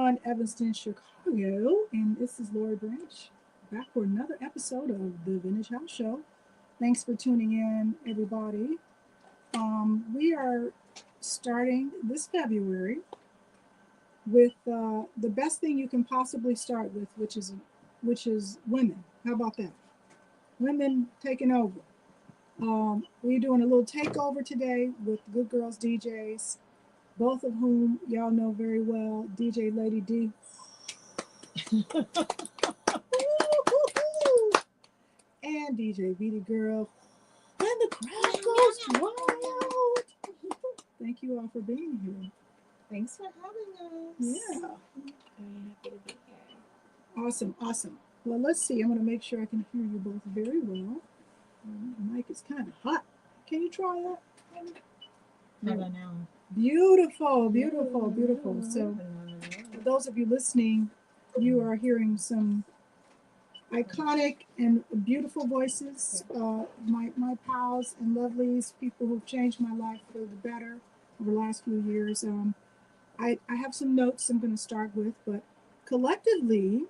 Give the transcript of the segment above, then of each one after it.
1 Evanston, Chicago, and this is Lori Branch back for another episode of the Vintage House Show. Thanks for tuning in, everybody. We are starting this February with the best thing you can possibly start with, which is women. How about that? Women taking over. We're doing a little takeover today with Good Girls DJs, both of whom y'all know very well. DJ Lady D. And DJ VD Girl. And the crowd goes wild. Thank you all for being here. Thanks for having us. Yeah. I'm happy to be here. Awesome. Well, let's see. I'm going to make sure I can hear you both very well. The mic is kind of hot. Can you try that? How about now? Beautiful. So, for those of you listening, you are hearing some iconic and beautiful voices. My pals and lovelies, people who've changed my life for the better over the last few years. I have some notes I'm going to start with, but collectively,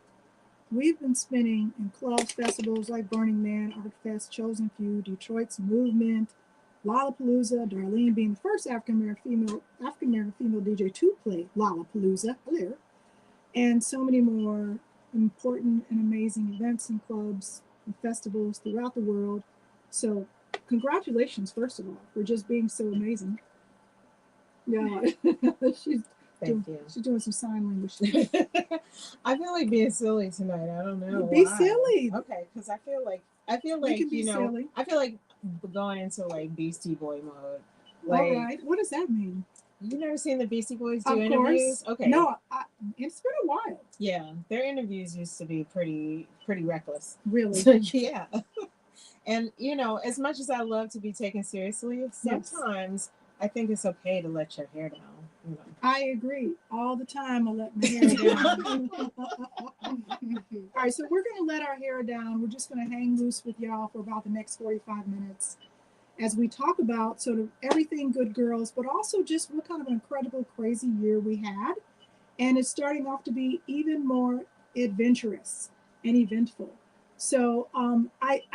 we've been spinning in clubs, festivals like Burning Man, ArtFest, Chosen Few, Detroit's Movement, Lollapalooza, Darlene being the first African-American female DJ to play Lollapalooza, and so many more important and amazing events and clubs and festivals throughout the world. So congratulations, first of all, for just being so amazing. Yeah, she's doing some sign language. I feel like being silly tonight. I don't know. Be why. silly. Okay, because I feel like silly. I feel like going into like Beastie Boy mode. Like, all right. What does that mean? You never seen the Beastie Boys do interviews? Okay. No, it's been a while. Yeah, their interviews used to be pretty reckless. Really? Yeah. And as much as I love to be taken seriously, sometimes I think it's okay to let your hair down. I agree. All the time I let my hair down. All right, so we're going to let our hair down. We're just going to hang loose with y'all for about the next 45 minutes as we talk about sort of everything Good Girls, but also just what kind of an incredible, crazy year we had. And it's starting off to be even more adventurous and eventful. So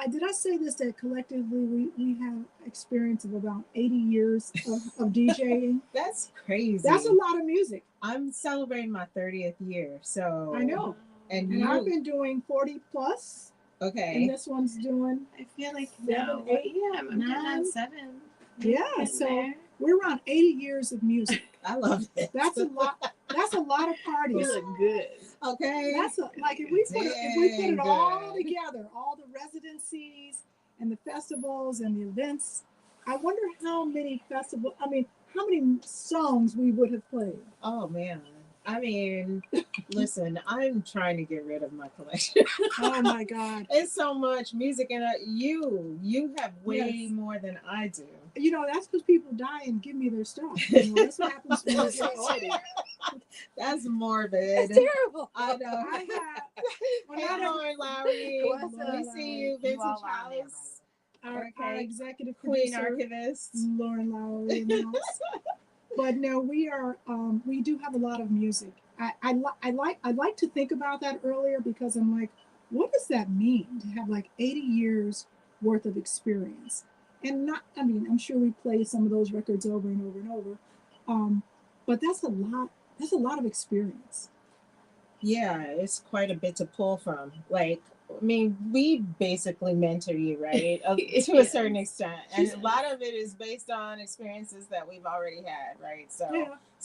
did I say this, that collectively we have experience of about 80 years of DJing? That's crazy. That's a lot of music. I'm celebrating my 30th year, so I know. And I've been doing 40 plus. Okay. And this one's doing, I feel like 7, 8, I'm 9, 7. Yeah, so we're around 80 years of music. I love it. That's a lot. That's a lot of parties. You look good. Okay. That's like if we put it all together, all the residencies and the festivals and the events. I wonder how many songs we would have played. Oh man. I mean, listen, I'm trying to get rid of my collection. Oh my God. It's so much music, and you have way more than I do. That's because people die and give me their stuff. That's what happens to me. That's morbid. It's terrible. I know. Hey, Lauren Lowry. We see you, Vintage House. Our executive Queen producer, archivist, Lauren Lowry in the house. But no, we do have a lot of music. I like to think about that earlier because I'm like, what does that mean to have like 80 years worth of experience? And I'm sure we play some of those records over and over and over. But that's a lot of experience. Yeah, it's quite a bit to pull from. Like, we basically mentor you, right? To a certain extent. And a lot of it is based on experiences that we've already had, right? So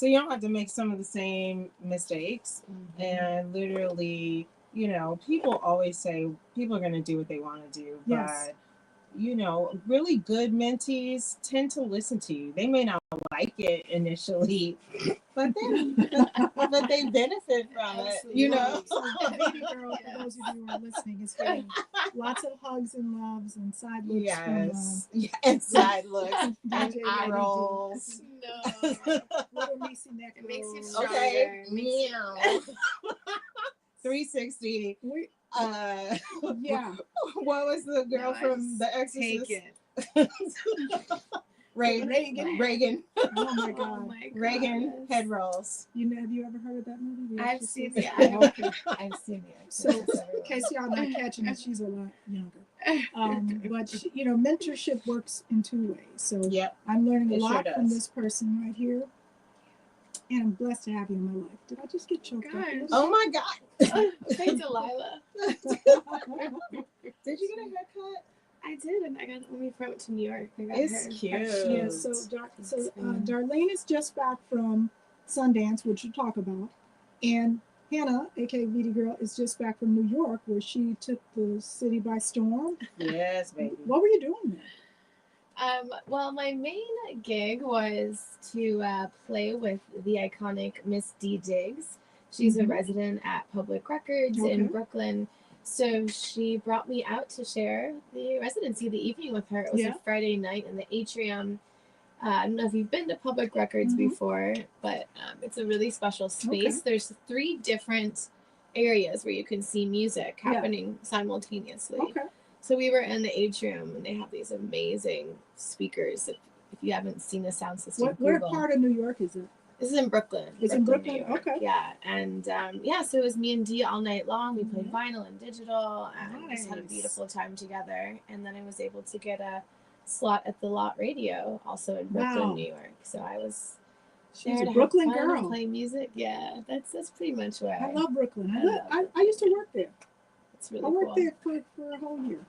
you don't have to make some of the same mistakes. Mm-hmm. And literally, people always say people are going to do what they want to do. But, really good mentees tend to listen to you. They may not like it initially, but they benefit from it, So Baby Girl, for those of you who are listening, is getting lots of hugs and loves and side looks. Yes, and side looks and eye rolls. No, little Niecy neck it makes you rolls. stronger. Okay, meow. 360. Yeah. What was the girl from The Exorcist? Take it. Reagan. Oh my Oh God. my Reagan goodness. head rolls. Have you ever heard of that movie? The I've Exorcist? seen the Okay. I've seen the So, Exorcist, in case y'all not catching it, she's a lot younger. But she, mentorship works in two ways. So Yep. I'm learning a It sure lot from does. this person right here, and I'm blessed to have you in my life. Did I just get choked up? a little Oh my God. Say Delilah. Did you get a haircut? I did, and I got when we went to New York. I got It's her cute. Yeah, so Darlene is just back from Sundance, which we'll talk about, and Hannah, aka VD Girl, is just back from New York, where she took the city by storm. Yes, baby. What were you doing there? Well, my main gig was to play with the iconic Miss D Diggs. She's a resident at Public Records in Brooklyn. So she brought me out to share the residency the evening with her. It was a Friday night in the atrium. I don't know if you've been to Public Records before, but it's a really special space. There's 3 different areas where you can see music happening simultaneously. So we were in the atrium, and they have these amazing speakers. If you haven't seen the sound system, What part of New York is it? This is in Brooklyn. It's in Brooklyn? New York. Okay. Yeah, and so it was me and Dee all night long. We played vinyl and digital, and just had a beautiful time together. And then I was able to get a slot at the Lot Radio, also in Brooklyn, New York. So I was She's a Brooklyn have fun, girl. play music. Yeah, that's pretty much where I love Brooklyn. I used to work there. It's really I worked cool. there for a whole year.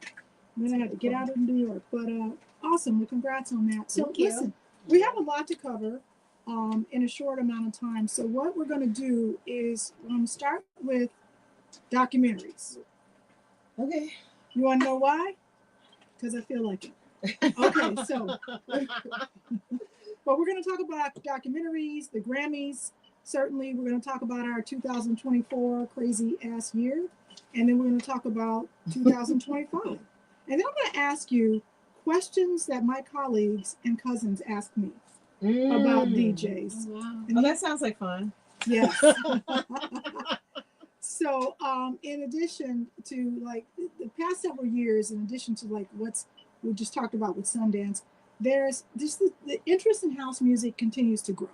And then I had to get out of New York. But awesome. Well, congrats on that. So listen, we have a lot to cover in a short amount of time. So what we're going to do is start with documentaries. Okay. You want to know why? Because I feel like it. Okay, so but we're going to talk about documentaries, the Grammys. Certainly, we're going to talk about our 2024 crazy ass year, and then we're going to talk about 2025. And then I'm going to ask you questions that my colleagues and cousins asked me about DJs. Oh, wow. Oh, that sounds like fun. Yes. So, in addition to like the past several years, in addition to like what's we just talked about with Sundance, there's just the interest in house music continues to grow.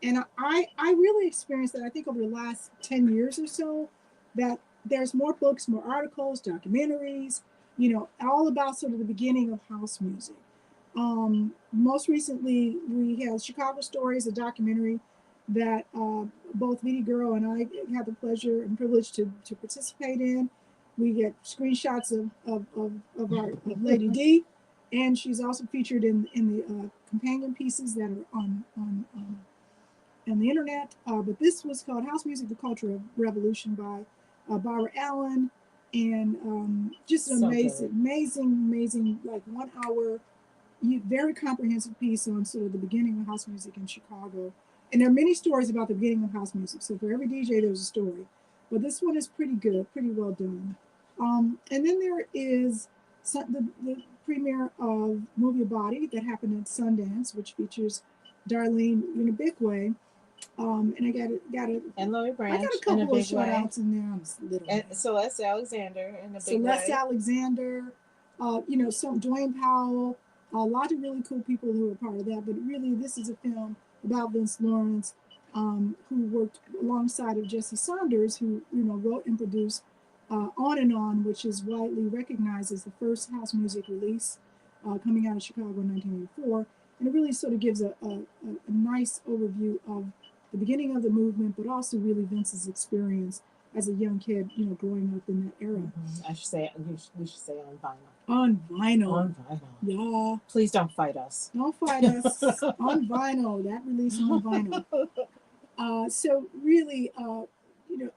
And I really experienced that, I think, over the last 10 years or so, that there's more books, more articles, documentaries, all about sort of the beginning of house music. Most recently, we had Chicago Stories, a documentary that both VD Girl and I had the pleasure and privilege to participate in. We get screenshots of our of Lady D, and she's also featured in the companion pieces that are on the internet. But this was called House Music: The Cultural Revolution by Barbara Allen, and just an amazing, like 1 hour, very comprehensive piece on sort of the beginning of house music in Chicago. And there are many stories about the beginning of house music. So for every DJ, there's a story. But this one is pretty good, pretty well done. And then there is the premiere of Move Your Body that happened at Sundance, which features Darlene in a big way. And I got a and Lloyd Branch. I got a couple of shout outs in there. And Celeste Alexander in a big Celeste way. Alexander, some Dwayne Powell, a lot of really cool people who are part of that. But really, this is a film about Vince Lawrence, who worked alongside of Jesse Saunders, who wrote and produced On and On, which is widely recognized as the first house music release coming out of Chicago in 1984. And it really sort of gives a nice overview of the beginning of the movement, but also really Vince's experience as a young kid, growing up in that era. Mm-hmm. We should say on vinyl. On vinyl. On vinyl. Yeah. Please don't fight us. Don't fight us. On vinyl. That release on vinyl. So really,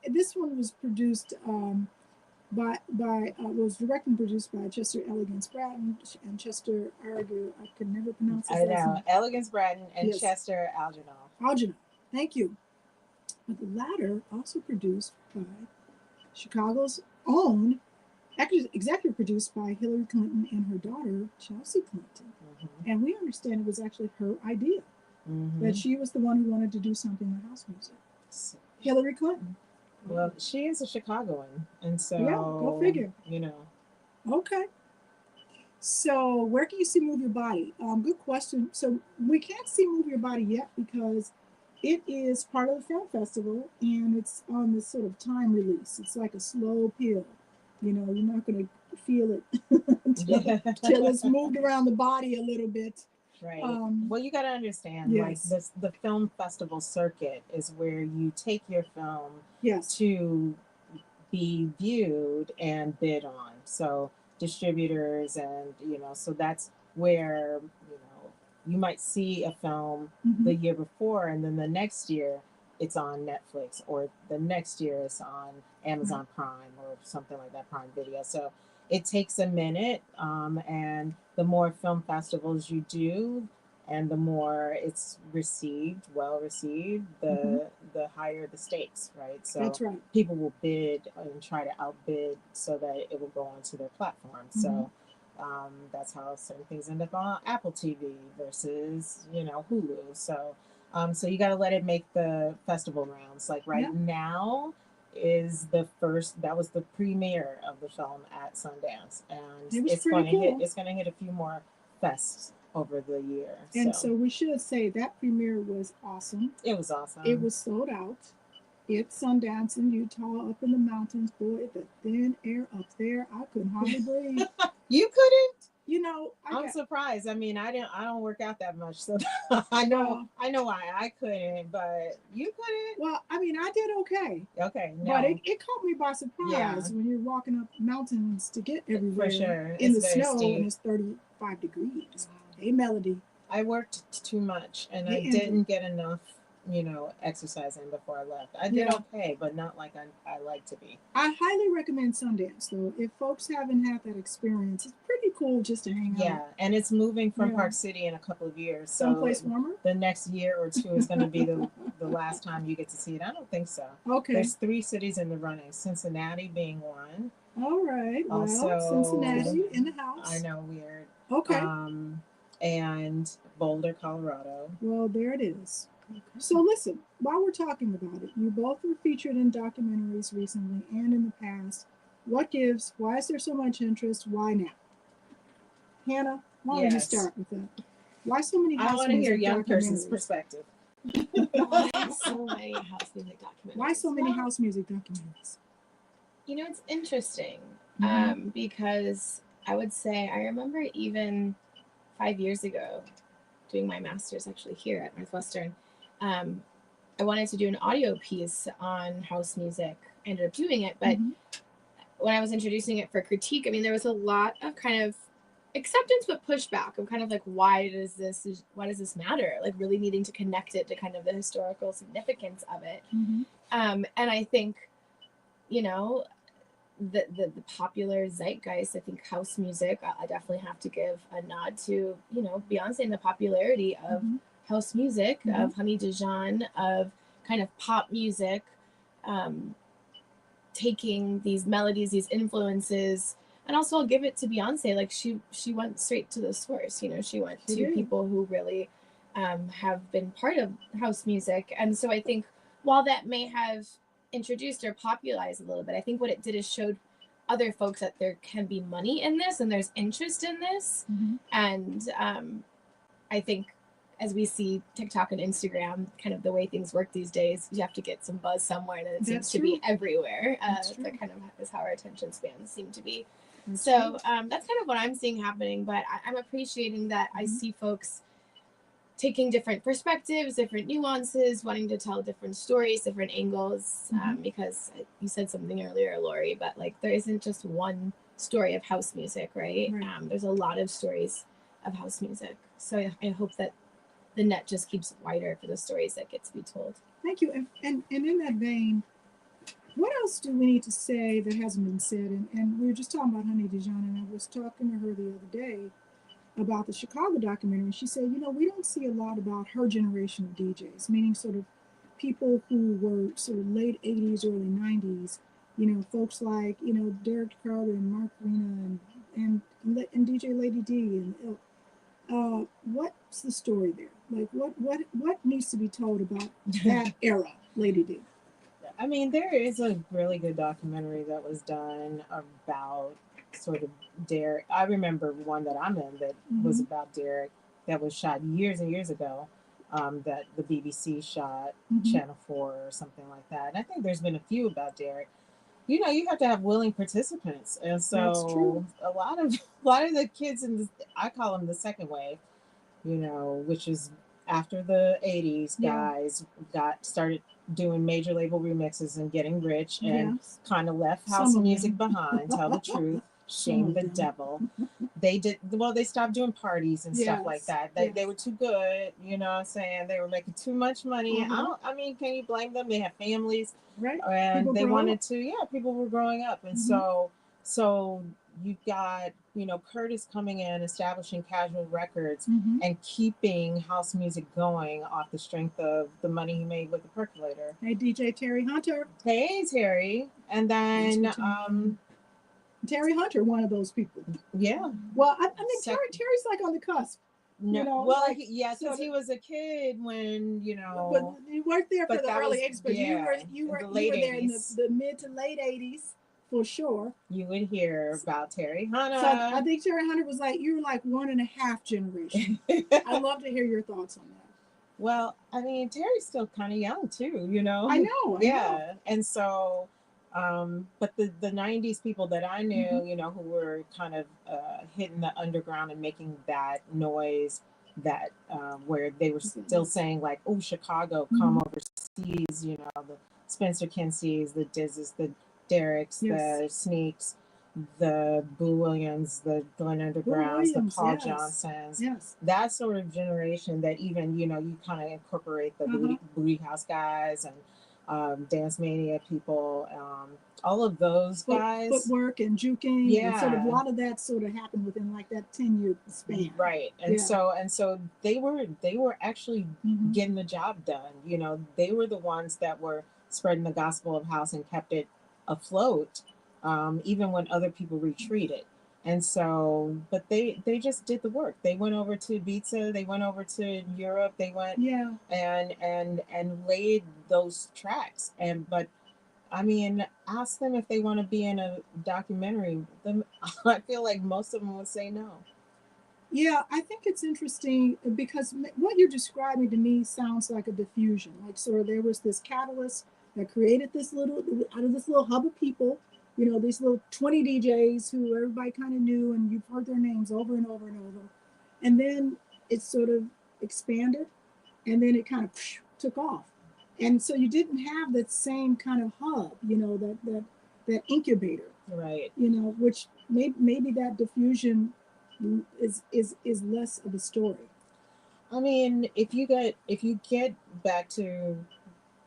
this one was produced was directed and produced by Chester Elegance Bratton and Chester Arger. I could never pronounce his last name. Elegance Bratton and Chester Algernon. Algernon. Thank you. But the latter also produced by Chicago's own, actually executive produced by Hillary Clinton and her daughter, Chelsea Clinton. Mm-hmm. And we understand it was actually her idea, that she was the one who wanted to do something with house music. Hillary Clinton. Well, she is a Chicagoan, and so yeah, go figure. You know. Okay. So where can you see Move Your Body? Good question. So we can't see Move Your Body yet because it is part of the film festival and it's on this sort of time release. It's like a slow pill. You know, you're not going to feel it until it's moved around the body a little bit. Right. Well, you got to understand, yes. like the film festival circuit is where you take your film yes. to be viewed and bid on. So distributors and, you know, so that's where, you know, you might see a film the year before and then the next year it's on Netflix or the next year it's on Amazon Prime or something like that, Prime Video. So it takes a minute, and the more film festivals you do and the more it's received, well received, the higher the stakes, right? So that's right. People will bid and try to outbid so that it will go onto their platform. So that's how certain things end up on Apple TV versus, you know, Hulu. So so you got to let it make the festival rounds. Like right now is the first, that was the premiere of the film at Sundance, and it's going to hit. It's going to hit a few more fests over the year. And so we should say that premiere was awesome. It was awesome. It was sold out. It's Sundance in Utah, up in the mountains. Boy, the thin air up there, I couldn't hardly breathe. You couldn't? You know, I'm surprised. I mean, I don't work out that much, so I know why I couldn't, but you couldn't. Well, I mean, I did okay. Okay, no. But it caught me by surprise when you're walking up mountains to get everywhere. For sure. In the snow steep. And it's 35 degrees. Hey, Melody. I worked too much and I didn't get enough, you know, exercising before I left. I did okay, but not like I like to be. I highly recommend Sundance, though. If folks haven't had that experience, it's pretty cool just to hang out. Yeah, and it's moving from Park City in a couple of years. So someplace warmer? The next year or two is going to be the last time you get to see it. I don't think so. Okay. There's 3 cities in the running, Cincinnati being one. All right. Also, well, Cincinnati in the house. I know, weird. Okay. And Boulder, Colorado. Well, there it is. Okay. So listen, while we're talking about it, you both were featured in documentaries recently and in the past. What gives? Why is there so much interest? Why now? Hannah, why don't you start with that? Why so many house music documentaries? I want to hear a young person's perspective. Why so many house music documentaries? Why so many house music documentaries? You know, it's interesting because I would say I remember even 5 years ago doing my master's actually here at Northwestern. I wanted to do an audio piece on house music. I ended up doing it, but when I was introducing it for critique, I mean, there was a lot of kind of acceptance but pushback of kind of like, why does this matter? Like really needing to connect it to kind of the historical significance of it. And I think, you know, the popular zeitgeist, I think house music, I definitely have to give a nod to, you know, Beyonce and the popularity of house music, of Honey Dijon, of kind of pop music, taking these melodies, these influences. And also I'll give it to Beyonce, like she went straight to the source, you know, she went to people who really have been part of house music. And so I think while that may have introduced or popularized a little bit, I think what it did is showed other folks that there can be money in this and there's interest in this. And I think as we see TikTok and Instagram, kind of the way things work these days, you have to get some buzz somewhere and it seems to be everywhere. That kind of is how our attention spans seem to be. That's kind of what I'm seeing happening, but I'm appreciating that I see folks taking different perspectives, different nuances, wanting to tell different stories, different angles, because you said something earlier, Lori, but like there isn't just one story of house music, right? There's a lot of stories of house music. So I hope that the net just keeps wider for the stories that get to be told. Thank you. And in that vein, what else do we need to say that hasn't been said? And we were just talking about Honey Dijon, and I was talking to her the other day about the Chicago documentary. She said, you know, we don't see a lot about her generation of DJs, meaning sort of people who were sort of late 80s, early 90s, you know, folks like, you know, Derek Carter and Mark Rena and DJ Lady D. And what's the story there? Like, what needs to be told about that era, Lady D? I mean, there is a really good documentary that was done about sort of Derek. I remember one that I'm in that was about Derek that was shot years and years ago. That the BBC shot, Channel 4 or something like that. And I think there's been a few about Derek. You know, you have to have willing participants, and so a lot of the kids in the, I call them the second wave, you know, which is after the 80s guys got started doing major label remixes and getting rich and kind of left house music behind. Tell the truth, shame the devil. They did well, they stopped doing parties and stuff like that. They were too good, you know what I'm saying? They were making too much money. I mean, can you blame them? They have families. Right. And People they wanted up. to, people were growing up. And so you got, you know, Curtis coming in, establishing Casual Records and keeping house music going off the strength of the money he made with the Percolator. Hey, DJ Terry Hunter. Hey, Terry. And then Terry Hunter, one of those people. Yeah. Well, I mean, Terry's like on the cusp. No, you know, well, like, because he was a kid when, you know. But you weren't there for the early 80s, but you were there in the mid to late 80s for sure. You would hear about Terry Hunter. So I think Terry Hunter was like, you were like 1.5 generation. I'd love to hear your thoughts on that. Well, I mean, Terry's still kind of young too, you know. I know. And so, but the 90s people that I knew, you know, who were kind of hitting the underground and making that noise, that where they were still saying like, oh, Chicago, come overseas, you know, the Spencer Kinseys, the Dizzes, the Derricks, the Sneaks, the Boo Williams, the Glenn Undergrounds, the Paul Johnsons, that sort of generation that even, you know, you kind of incorporate the booty house guys and Dance Mania people, all of those guys. Footwork and juking. And sort of a lot of that sort of happened within like that 10-year span. Right. And so they were actually getting the job done. You know, they were the ones that were spreading the gospel of house and kept it afloat, even when other people retreated. And so, but they just did the work. They went over to Ibiza, they went over to Europe, they went and laid those tracks. But I mean, ask them if they want to be in a documentary. I feel like most of them would say no. Yeah, I think it's interesting because what you're describing to me sounds like a diffusion. Like, sort of, there was this catalyst that created this out of this little hub of people, you know, these little 20 DJs who everybody kind of knew, and you've heard their names over and over and over. And then it sort of expanded, and then it kind of took off. And so you didn't have that same kind of hub, you know, that incubator, right? You know, which maybe that diffusion is less of a story. I mean, if you get back to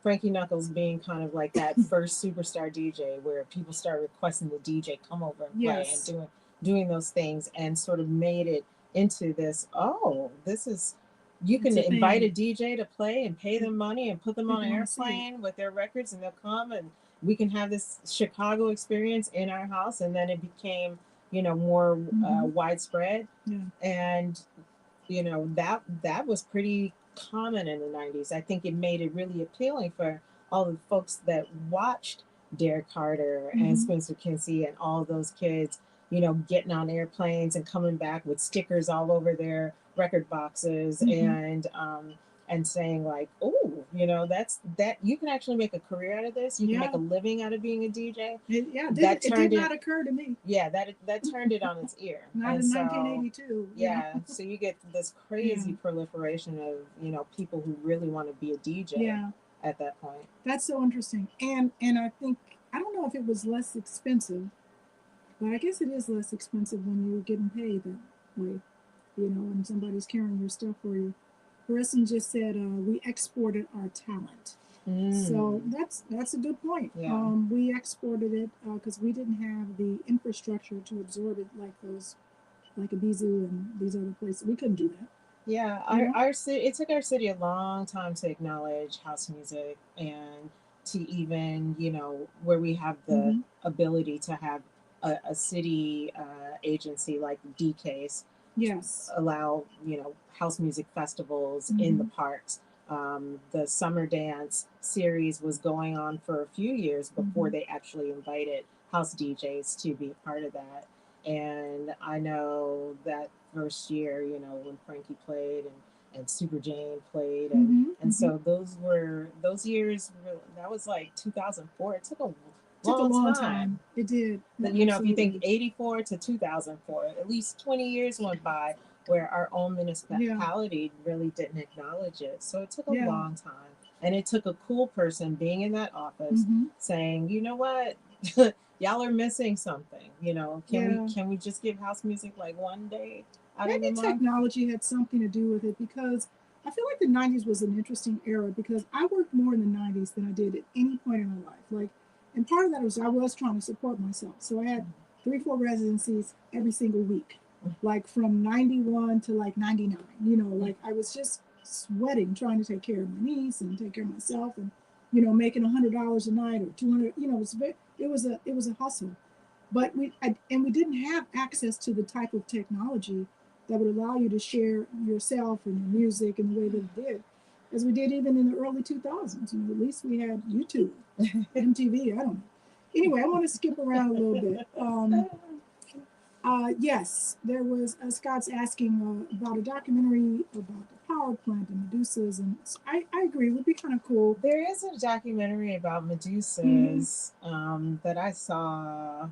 Frankie Knuckles being kind of like that first superstar DJ, where people start requesting the DJ come over and play and doing those things, and sort of made it into this. Oh, this is. You can invite a DJ to play and pay them money and put them on an airplane with their records, and they'll come, and we can have this Chicago experience in our house. And then it became, you know, more widespread. Yeah. And, you know, that was pretty common in the 90s. I think it made it really appealing for all the folks that watched Derek Carter and Spencer Kinsey and all those kids, you know, getting on airplanes and coming back with stickers all over their record boxes and saying like, oh, you know, that you can actually make a career out of this. You can make a living out of being a DJ. It did not occur to me. Yeah, that turned it on its ear. Not in 1982. Yeah, so you get this crazy proliferation of, you know, people who really want to be a DJ at that point. That's so interesting. And I think, I don't know if it was less expensive, but I guess it is less expensive when you're getting paid that way, you know, and somebody's carrying your stuff for you. Preston just said we exported our talent. So that's a good point. Yeah. We exported it because we didn't have the infrastructure to absorb it like Ibiza and these other places. We couldn't do that. Yeah, our city. It took our city a long time to acknowledge house music and to even, you know, where we have the ability to have a city agency like DK's. Yes. Allow, you know, house music festivals in the parks. The Summer Dance series was going on for a few years before they actually invited house DJs to be a part of that. And I know that first year, you know, when Frankie played and Super Jane played, and so those years. That was like 2004. It took a Took a long long time. time. It did. No, You know, if you think absolutely. 84 to 2004, at least 20 years went by where our own municipality really didn't acknowledge it. So it took a Yeah. long time. And it took a cool person being in that office saying, you know what? Y'all are missing something. You know, can we just give house music like one day out of Maybe the month? technology had something to do with it, because I feel like the 90s was an interesting era, because I worked more in the 90s than I did at any point in my life. Like, and part of that was I was trying to support myself. So I had 3-4 residencies every single week, like from 91 to like 99. You know, like I was just sweating trying to take care of my niece and take care of myself, and you know, making $100 a night or 200. You know, it was a hustle. But we didn't have access to the type of technology that would allow you to share yourself and your music in the way that it did, as we did even in the early 2000s. You know, at least we had YouTube, MTV. I don't know. Anyway, I want to skip around a little bit. Yes, there was Scott's asking about a documentary about the power plant and Medusas, and I agree, it would be kind of cool. There is a documentary about Medusas that I saw.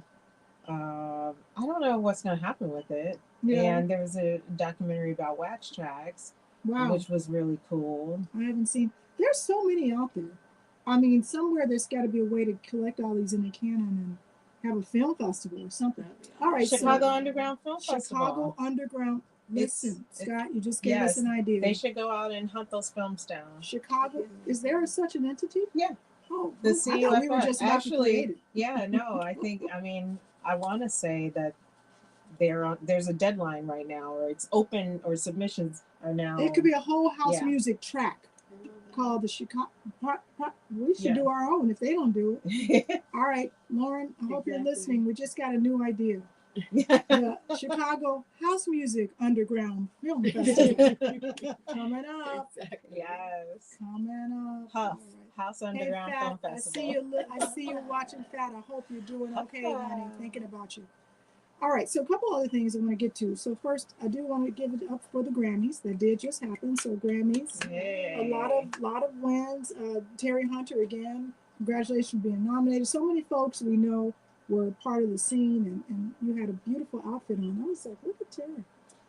I don't know what's going to happen with it. Yeah. And there was a documentary about wax tracks, which was really cool. I haven't seen. There's so many out there. I mean, somewhere there's got to be a way to collect all these in a canon and have a film festival or something. All right, Chicago Underground Film Festival. Chicago Underground. Listen, Scott, you just gave us an idea. They should go out and hunt those films down. Chicago, is there such an entity? Yeah. Oh, the I thought we were just actually. Yeah, no, I think. I mean, I want to say that there's a deadline right now, or it's open, or submissions are now. It could be a whole house music track called the Chicago. We should do our own if they don't do it. All right, Lauren, I hope you're listening. We just got a new idea. The Chicago House Music Underground Film Festival coming up. Exactly. Yes, coming up. Huff. House Underground Film Festival. I see you watching, Fat. I hope you're doing okay, honey. Thinking about you. All right, so a couple other things I want to get to. So first, I do want to give it up for the Grammys that did just happen. So Grammys, a lot of wins. Terry Hunter again. Congratulations for being nominated. So many folks we know were part of the scene, and you had a beautiful outfit on. I was like, look at Terry.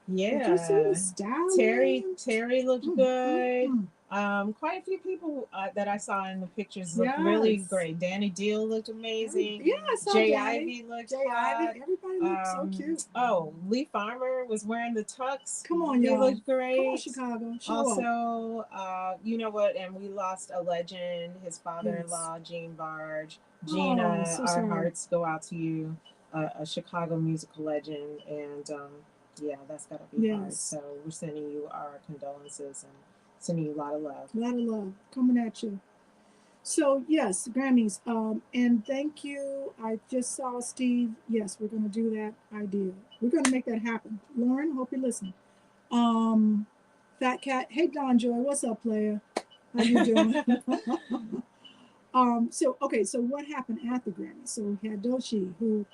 Yeah. Did you see the style? Terry looked good. Quite a few people that I saw in the pictures looked really great. Danny Deal looked amazing. Yeah, I saw Jay Ivy looked Ivy. Everybody looked so cute. Oh, Lee Farmer was wearing the tux. Come on, y'all. He looked great. Come on, Chicago. Also, you know what? And we lost a legend. His father-in-law, Gene Barge. Gina, our hearts go out to you. A Chicago musical legend, and yeah, that's gotta be hard. So we're sending you our condolences and sending you a lot of love. A lot of love coming at you. So yes, Grammys. And thank you. I just saw Steve. Yes, we're gonna do that idea. We're gonna make that happen. Lauren, hope you listen. Fat Cat. Hey Don Joy, what's up, player? How you doing? So what happened at the Grammys? So we had Doechii, who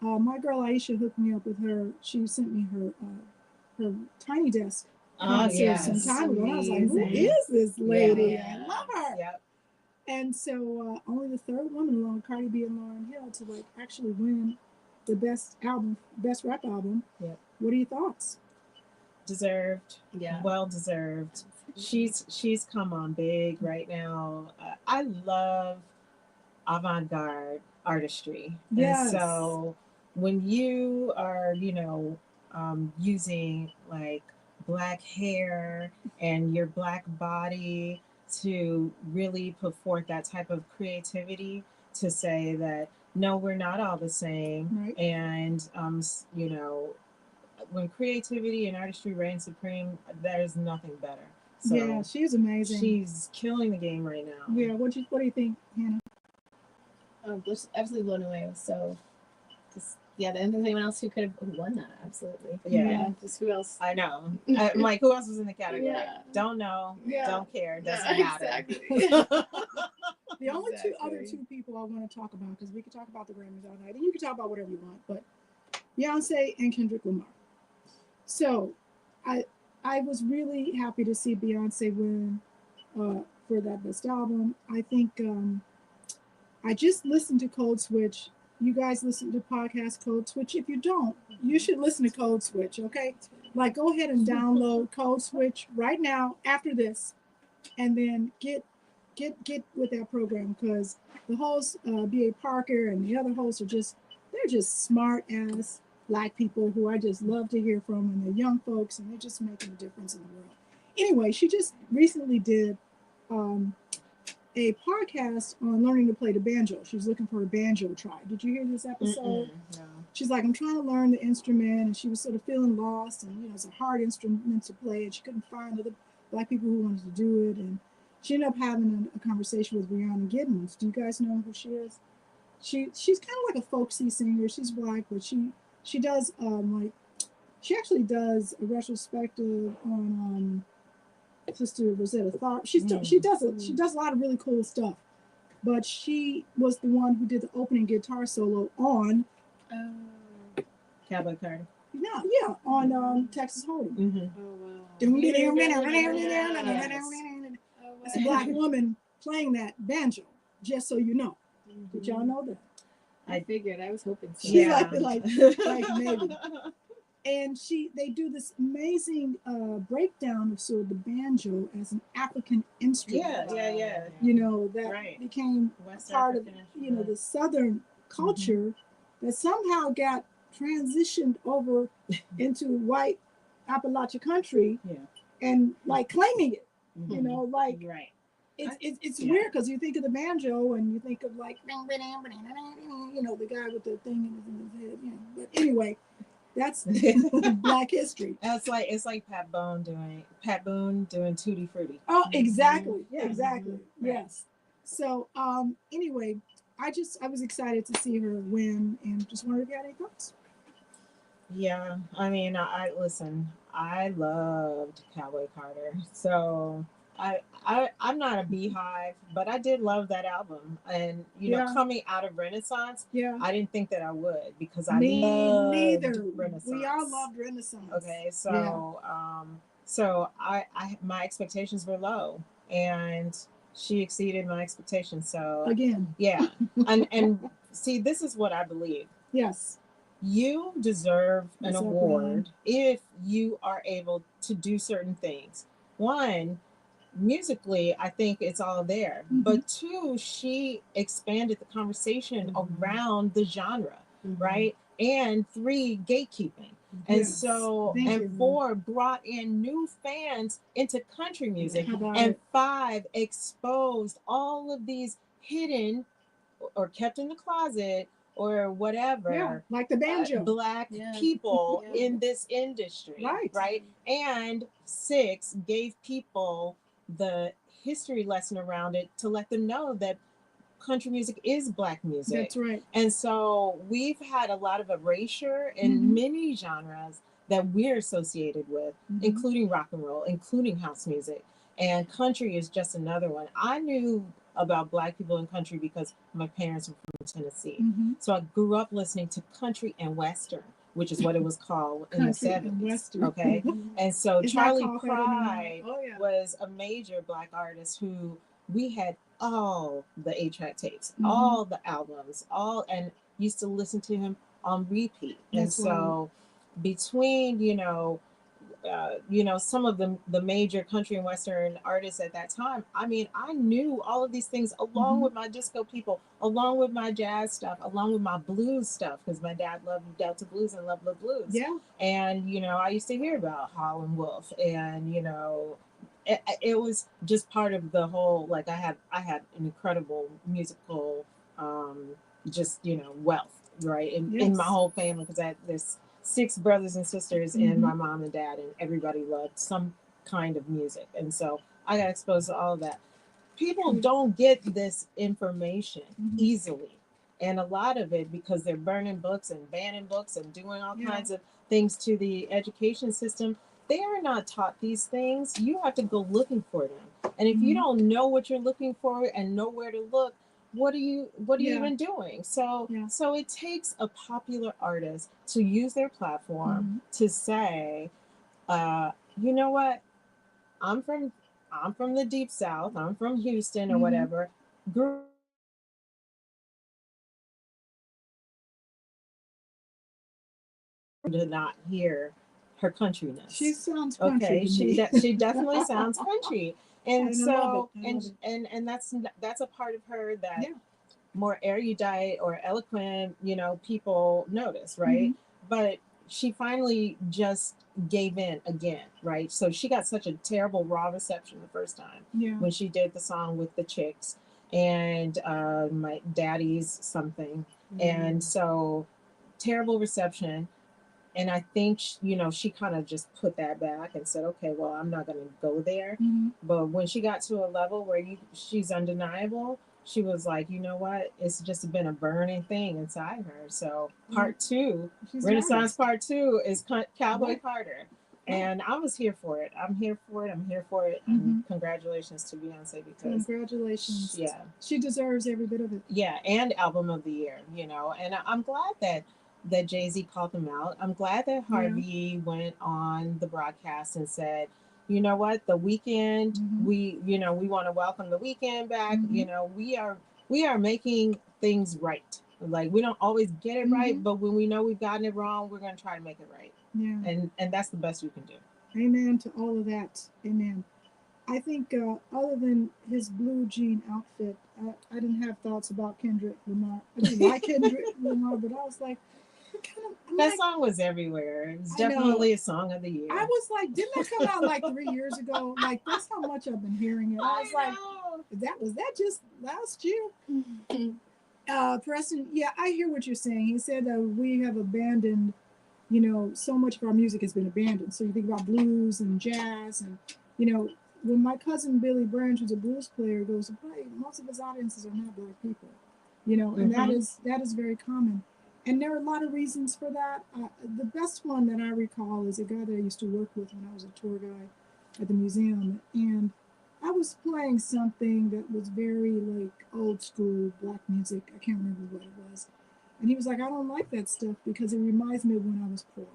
my girl Aisha hooked me up with her. She sent me her Tiny Desk some time ago. And I was like, who is this lady? I love her. Yep. And so only the third woman along Cardi B and Lauryn Hill to like actually win the best rap album. Yep. What are your thoughts? Deserved. Yeah. Well deserved. She's come on big right now. I love avant-garde artistry. Yes. And so when you are, using like Black hair and your Black body to really put forth that type of creativity, to say that no, we're not all the same, right. And when creativity and artistry reign supreme, there's nothing better. So yeah, she's amazing. She's killing the game right now. Yeah, what do you think, Hannah? Just absolutely blown away. So yeah, there's anyone else who could have won that? Absolutely. Yeah. Just who else? I know. I'm like, who else was in the category? Yeah. Don't know. Yeah. Don't care. Doesn't matter. Exactly. The only two people I want to talk about, because we could talk about the Grammys all night, and you can talk about whatever you want, but Beyonce and Kendrick Lamar. So I was really happy to see Beyonce win for that best album. I think I just listened to Code Switch. You guys listen to podcast Code Switch. If you don't, you should listen to Code Switch, okay? Like, go ahead and download Code Switch right now after this, and then get with that program, because the hosts, B.A. Parker and the other hosts they're just smart ass Black people who I just love to hear from, and they're young folks, and they're just making a difference in the world. Anyway, she just recently did a podcast on learning to play the banjo. She's looking for a banjo tribe. Did you hear this episode? No. She's like, I'm trying to learn the instrument, and she was sort of feeling lost, and it's a hard instrument to play, and she couldn't find other Black people who wanted to do it, and she ended up having a conversation with Rihanna Giddens. Do you guys know who she is? She's kind of like a folksy singer. She's Black, but she does she actually does a retrospective on Sister Rosetta Tharpe. She does a lot of really cool stuff. But she was the one who did the opening guitar solo on Cowboy Carter. Yeah, on Texas Hold'em. Mm-hmm. Oh wow. That's a Black woman playing that banjo, just so you know. Did y'all know that? I figured. I was hoping so. She's like maybe. And they do this amazing breakdown of sort of the banjo as an African instrument. Yeah. That became West part African of the Southern culture that somehow got transitioned over into white Appalachia country, and like claiming it. Right. It's weird, because you think of the banjo and you think of like the guy with the thing in his head. But anyway, that's Black history. It's like Pat Boone doing Tutti Frutti. Oh, exactly. Yeah. Exactly. Mm-hmm. Yes. So anyway, I was excited to see her win, and just wondered if you had any thoughts. Yeah, I mean, I loved Cowboy Carter. So I'm not a beehive, but I did love that album. And coming out of Renaissance, I didn't think that I would, because I loved Renaissance. We all loved Renaissance. Okay, so so I my expectations were low, and she exceeded my expectations. So again, and see, this is what I believe. Yes. You deserve an award if you are able to do certain things. One, musically, I think it's all there. But two, she expanded the conversation around the genre, right? And three, gatekeeping. And four, brought in new fans into country music. And five, exposed all of these hidden or kept in the closet or whatever, like the banjo, Black people in this industry, right? And six, gave people the history lesson around it to let them know that country music is Black music. That's right. And so we've had a lot of erasure in many genres that we're associated with, including rock and roll, including house music. And country is just another one. I knew about Black people in country because my parents were from Tennessee. So I grew up listening to country and Western, which is what it was called in the 70s. Okay. And so Charlie Pride was a major Black artist who we had all the 8-track tapes, all the albums, and used to listen to him on repeat. And so between, some of the major country and Western artists at that time, I mean, I knew all of these things along with my disco people, along with my jazz stuff, along with my blues stuff, because my dad loved Delta blues and loved the blues. Yeah. And, I used to hear about Howlin' Wolf, and, it was just part of the whole, like, I had an incredible musical, wealth, right? In my whole family, because there's 6 brothers and sisters and my mom and dad, and everybody loved some kind of music. And so I got exposed to all of that. People don't get this information easily. And a lot of it, because they're burning books and banning books and doing all kinds of things to the education system, they are not taught these things. You have to go looking for them. And if you don't know what you're looking for and know where to look, what are you Yeah. even doing? So Yeah. so it takes a popular artist to use their platform to say, you know what, I'm from I'm from the deep south, I'm from Houston or Mhm. whatever. Grew to not hear her countryness. She sounds country Okay, to me. she definitely sounds country, and And I love it. so I love it. and that's a part of her that Yeah. more erudite or eloquent, you know, people notice, right? Mhm. But she finally just gave in again, right? So she got such a terrible raw reception the first time Yeah. when she did the song with the chicks and my daddy's something, and so terrible reception. And I think you know, she kind of just put that back and said, okay, well, I'm not going to go there. Mhm. But when she got to a level where she's undeniable, she was like, you know what, it's just been a burning thing inside her. So part two, She's an Renaissance artist. part two, is Cowboy Right. Carter. Right. And I was here for it. I'm here for it. I'm here for it. And congratulations to Beyonce, because Congratulations. yeah, She deserves every bit of it. yeah, and album of the year, you know. And I'm glad that Jay-Z called them out. I'm glad that Harvey went on the broadcast and said, you know what, the weekend, we, you know, we want to welcome the weekend back. You know, we are making things right. Like, we don't always get it right, but when we know we've gotten it wrong, we're going to try to make it right. Yeah. And that's the best we can do. Amen to all of that. Amen. I think other than his blue jean outfit, I didn't have thoughts about Kendrick Lamar. I didn't like Kendrick Lamar, but I was like, what kind of, That song was everywhere. It was definitely a song of the year. I was like, didn't that come out like 3 years ago? Like, that's how much I've been hearing it. I was like, was that just last year? Preston, yeah, I hear what you're saying. He said that we have abandoned, you know, so much of our music has been abandoned. So you think about blues and jazz, and you know, when my cousin Billy Branch, who's a blues player, goes to play, most of his audiences are not black people, you know, and that is very common. And there are a lot of reasons for that. The best one that I recall is a guy that I used to work with when I was a tour guide at the museum, and I was playing something that was very like old school black music. I can't remember what it was. And he was like, I don't like that stuff because it reminds me of when I was poor.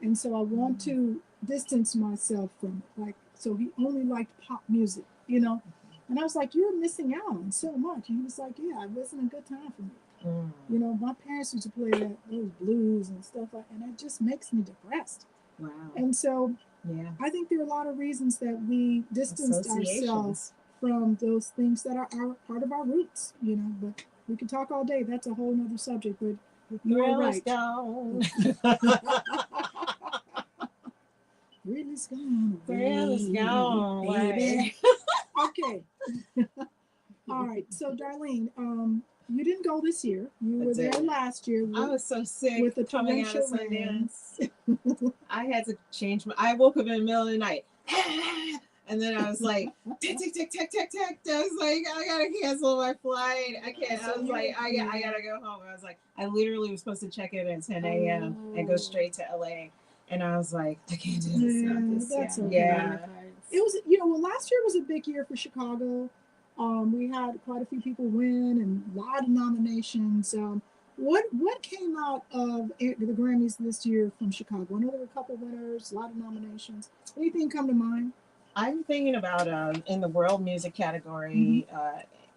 And so I want to distance myself from it. Like, so he only liked pop music, you know? And I was like, you're missing out on so much. And he was like, yeah, it wasn't a good time for me. You know, my parents used to play those blues and stuff like, and it just makes me depressed. Wow. And so yeah, I think there are a lot of reasons that we distanced ourselves from those things that are part of our roots, you know, but we could talk all day. That's a whole nother subject, but you're right. Thrill is gone. Thrill is gone, baby. Okay. All right. So, Darlene, you didn't go this year. You were there last year. I was so sick with the coming out of torrential Sundance. I had to change I woke up in the middle of the night. And then I was like, tick, tick, tick, tick, tick, tick. I was like, I gotta cancel my flight. I can't. I was like, I gotta go home. I was like, I literally was supposed to check in at 10 a.m. and go straight to LA. And I was like, I can't do this. Not this. That's okay. Yeah. It was, you know, well, last year was a big year for Chicago. We had quite a few people win and a lot of nominations. What came out of the Grammys this year from Chicago? I know there were a couple winners, a lot of nominations. Anything come to mind? I'm thinking about in the world music category,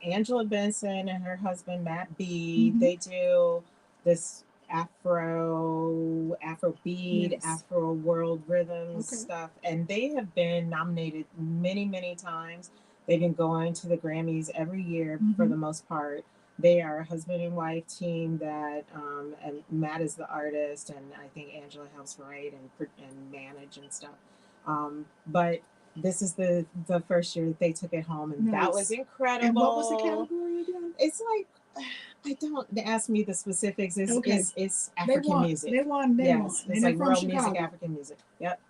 Angela Benson and her husband Matt B. They do this Afrobeat, Afro world rhythms stuff, and they have been nominated many times. They've been going to the Grammys every year for the most part. They are a husband and wife team that, and Matt is the artist, and I think Angela helps write and manage and stuff. But this is the first year that they took it home, and that was incredible. And what was the category again? It's like, I don't ask me the specifics. It's African music. They won. It's like world music, African music. Yep.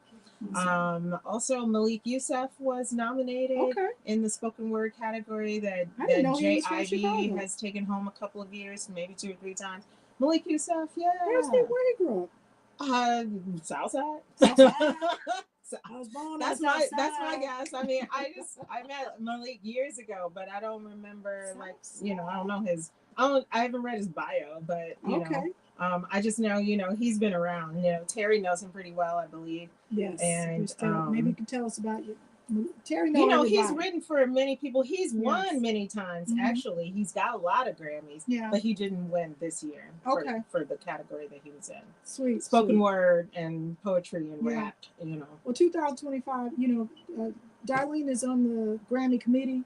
Also, Malik Youssef was nominated in the spoken word category that Jay Ivy has taken home a couple of years, maybe 2 or 3 times. Malik Youssef, yeah. Where did he grow up? Southside. So I was born that's on the my south guess. I mean, I met Malik years ago, but I don't remember like I don't know his. I haven't read his bio, but Okay. I just know he's been around. Terry knows him pretty well, I believe. Yes. And maybe you can tell us about you. Terry knows everybody. He's written for many people. He's won many times. Mhm. Actually, he's got a lot of Grammys. Yeah. But he didn't win this year. Okay. For the category that he was in. Sweet. Spoken word and poetry and Yeah. rap. Well, 2025. Darlene is on the Grammy committee.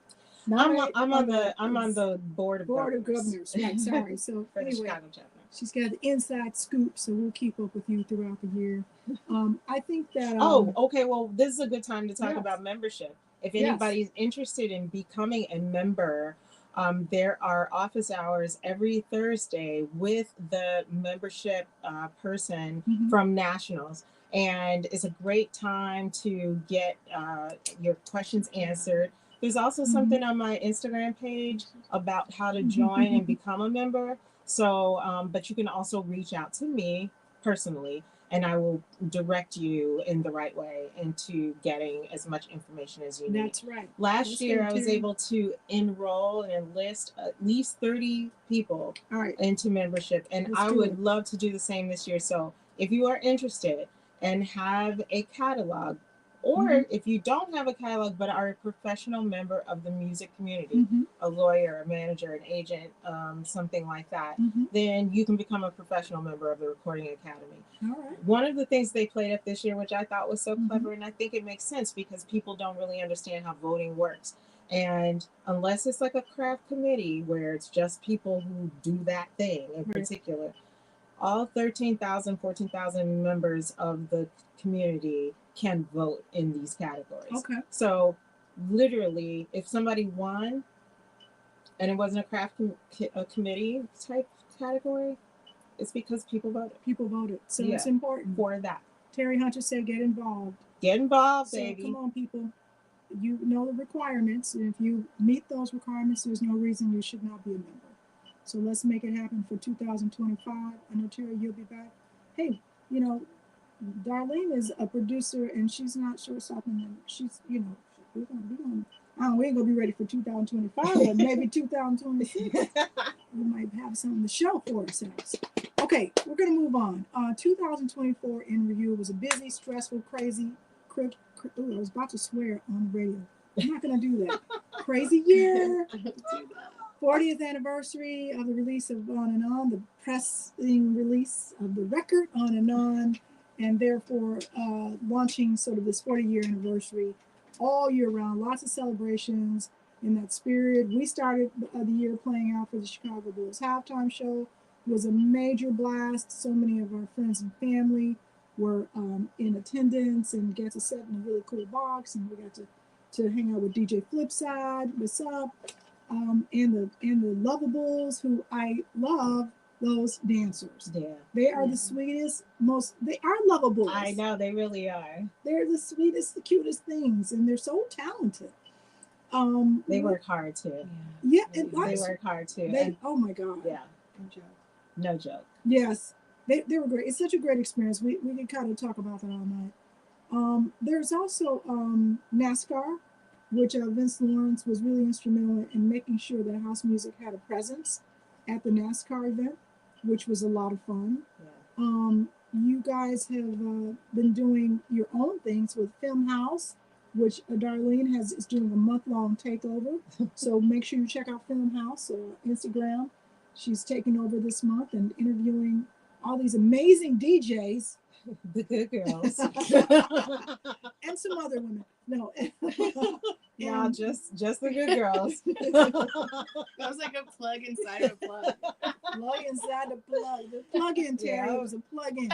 I'm on the board of governors. Right. Sorry. So for anyway, the Chicago chapter. She's got the inside scoop, so we'll keep up with you throughout the year. I think that. Okay. Well, this is a good time to talk about membership. If anybody's interested in becoming a member, there are office hours every Thursday with the membership person from Nationals. And it's a great time to get your questions answered. There's also something on my Instagram page about how to join and become a member. So, but you can also reach out to me personally, and I will direct you in the right way into getting as much information as you need. That's right. Last year, I was able to enroll and enlist at least 30 people into membership, and I would love to do the same this year. So if you are interested and have a catalog, or if you don't have a catalog but are a professional member of the music community, a lawyer, a manager, an agent, something like that, then you can become a professional member of the Recording Academy. All right. One of the things they played up this year, which I thought was so clever, and I think it makes sense because people don't really understand how voting works. And unless it's like a craft committee where it's just people who do that thing in particular, all 13,000, 14,000 members of the community can vote in these categories. Okay. So literally, if somebody won and it wasn't a craft committee type category, it's because people voted. People voted. So it's important. For that. Terry Hunter said get involved. Get involved, so baby. Come on, people. You know the requirements. And if you meet those requirements, there's no reason you should not be a member. So let's make it happen for 2025. I know, Terry, you'll be back. Hey, Darlene is a producer, and she's not short-stopping them. She's, we're gonna we ain't gonna be ready for 2025, but maybe 2026. We might have something to show for ourselves. Okay, we're gonna move on. 2024 in review was a busy, stressful, crazy, I was about to swear on the radio. I'm not gonna do that. Crazy year. 40th anniversary of the release of On and On, the pressing release of the record On and On, and therefore launching sort of this 40-year anniversary all year round. Lots of celebrations in that spirit. We started the year playing out for the Chicago Bulls halftime show. It was a major blast. So many of our friends and family were in attendance and got to sit in a really cool box, and we got to hang out with DJ Flipside. What's up? And the Lovables, who I love those dancers. Yeah. They are the sweetest, they are lovable. I know, they really are. They're the sweetest, the cutest things, and they're so talented. They work hard too. Yeah, they work hard too. Oh my God. Yeah. No joke. Yes. They were great. It's such a great experience. We can kind of talk about that all night. There's also NASCAR, which Vince Lawrence was really instrumental in making sure that house music had a presence at the NASCAR event, which was a lot of fun. Yeah. You guys have been doing your own things with Film House, which Darlene is doing a month-long takeover. So make sure you check out Film House or Instagram. She's taking over this month and interviewing all these amazing DJs. The good girls. And some other women. No. No, just the good girls. That was like a plug inside a plug. Plug inside the plug. The plug-in, Terry. Yeah. It was a plug-in.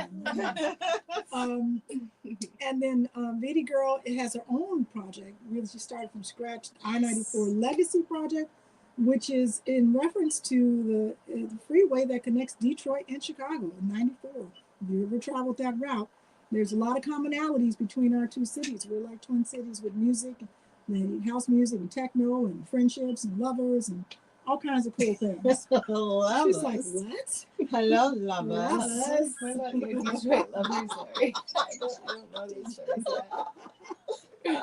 And then Viti Girl, it has her own project. Really, she started from scratch. The I-94 Legacy Project, which is in reference to the freeway that connects Detroit and Chicago, 94. If you ever traveled that route, there's a lot of commonalities between our two cities. We're like twin cities with music, and house music, and techno, and friendships, and lovers, and all kinds of cool things. She's like, what? Hello, lovers. Lovers. What about your Detroit lovers, Lori? I don't know these shows yet.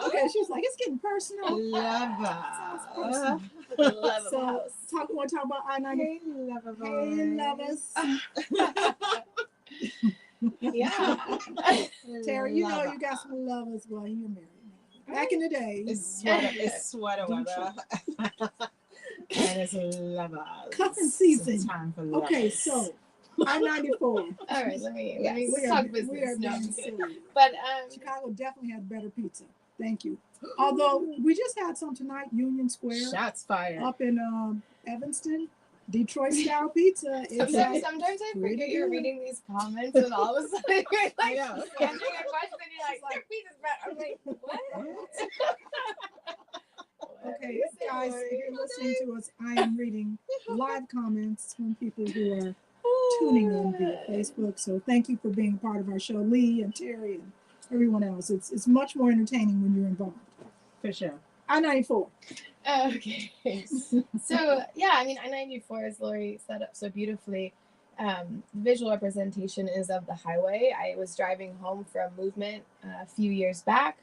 Okay, she was like, it's getting personal. Lover. The love of So, the house. want to talk about I-90? Hey, lover boy. Hey, lovers. Yeah. Terry, you know you got some lovers. Well, you're married now. Back in the day. It's you know. sweater weather. And it's lovers. Cuffing season. It's time for lovers. Okay, so I-94. All right, let me We talk are business. No, I'm being kidding. silly. But Chicago definitely had better pizza. Thank you. Although we just had some tonight, Union Square, Shots fired. up in Evanston, Detroit style pizza. It's sometimes I pretty forget you're good. reading these comments, and all of a sudden you're like I know. answering a question, and you're like, "Their pizza's better." I'm like, "What?" Okay, guys, if you're listening to us, I am reading live comments from people who are tuning in via Facebook. So thank you for being a part of our show, Lee and Terry and everyone else. It's much more entertaining when you're involved. For sure. I-94. Okay. So yeah, I mean, I-94, as Lori set up so beautifully, visual representation is of the highway. I was driving home from movement a few years back,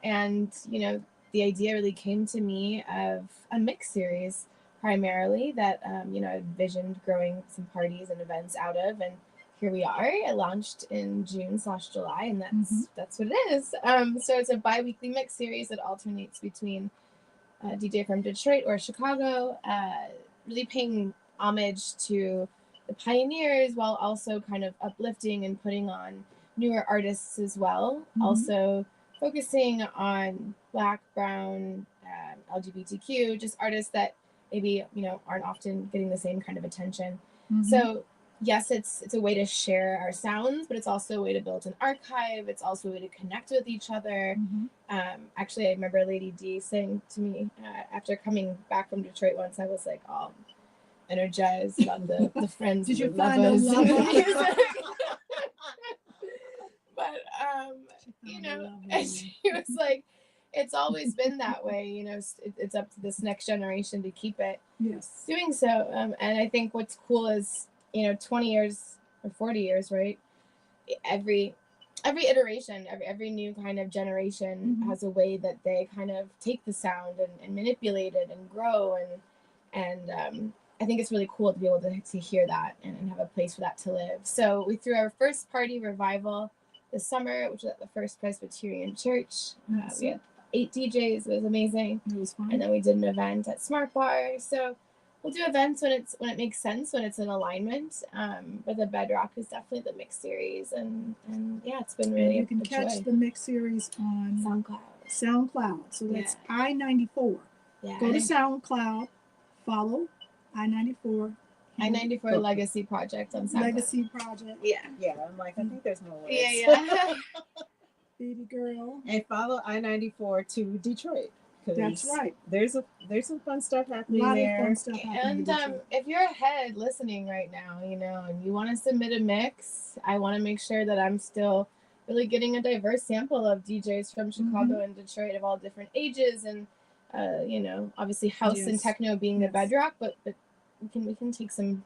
and the idea really came to me of a mix series primarily that I envisioned growing some parties and events out of, and here we are. It launched in June/July, and that's what it is. So it's a bi-weekly mix series that alternates between DJ from Detroit or Chicago, really paying homage to the pioneers while also kind of uplifting and putting on newer artists as well. Also focusing on Black, Brown, LGBTQ, just artists that maybe aren't often getting the same kind of attention. So yes, it's a way to share our sounds, but it's also a way to build an archive. It's also a way to connect with each other. Actually, I remember Lady D saying to me after coming back from Detroit once, I was like all energized about the friends. Did you the find those lovers. lovers? But and she was like, it's always been that way. It's up to this next generation to keep it doing so. And I think what's cool is 20 years or 40 years, right? Every iteration, every new kind of generation has a way that they kind of take the sound and manipulate it and grow, and I think it's really cool to be able to hear that and have a place for that to live. So we threw our first party revival this summer, which was at the First Presbyterian Church. We had 8 DJs. It was amazing. It was fun. And then we did an event at Smart Bar. So we'll do events when it makes sense, when it's in alignment. But the bedrock is definitely the mix series, and yeah, it's been really. You can catch the mix series on SoundCloud. So that's I-94. Yeah. Go to SoundCloud, follow I-94. I-94 Legacy Project on SoundCloud. Legacy Project. Yeah. Yeah, I'm like, I think there's more words. Yeah. Baby girl. And follow I-94 to Detroit. That's right. There's some fun stuff happening A lot there. of fun stuff happening. And if you're ahead listening right now, and you want to submit a mix, I want to make sure that I'm still really getting a diverse sample of DJs from Chicago and Detroit of all different ages, and obviously house and techno being the bedrock, but we can take some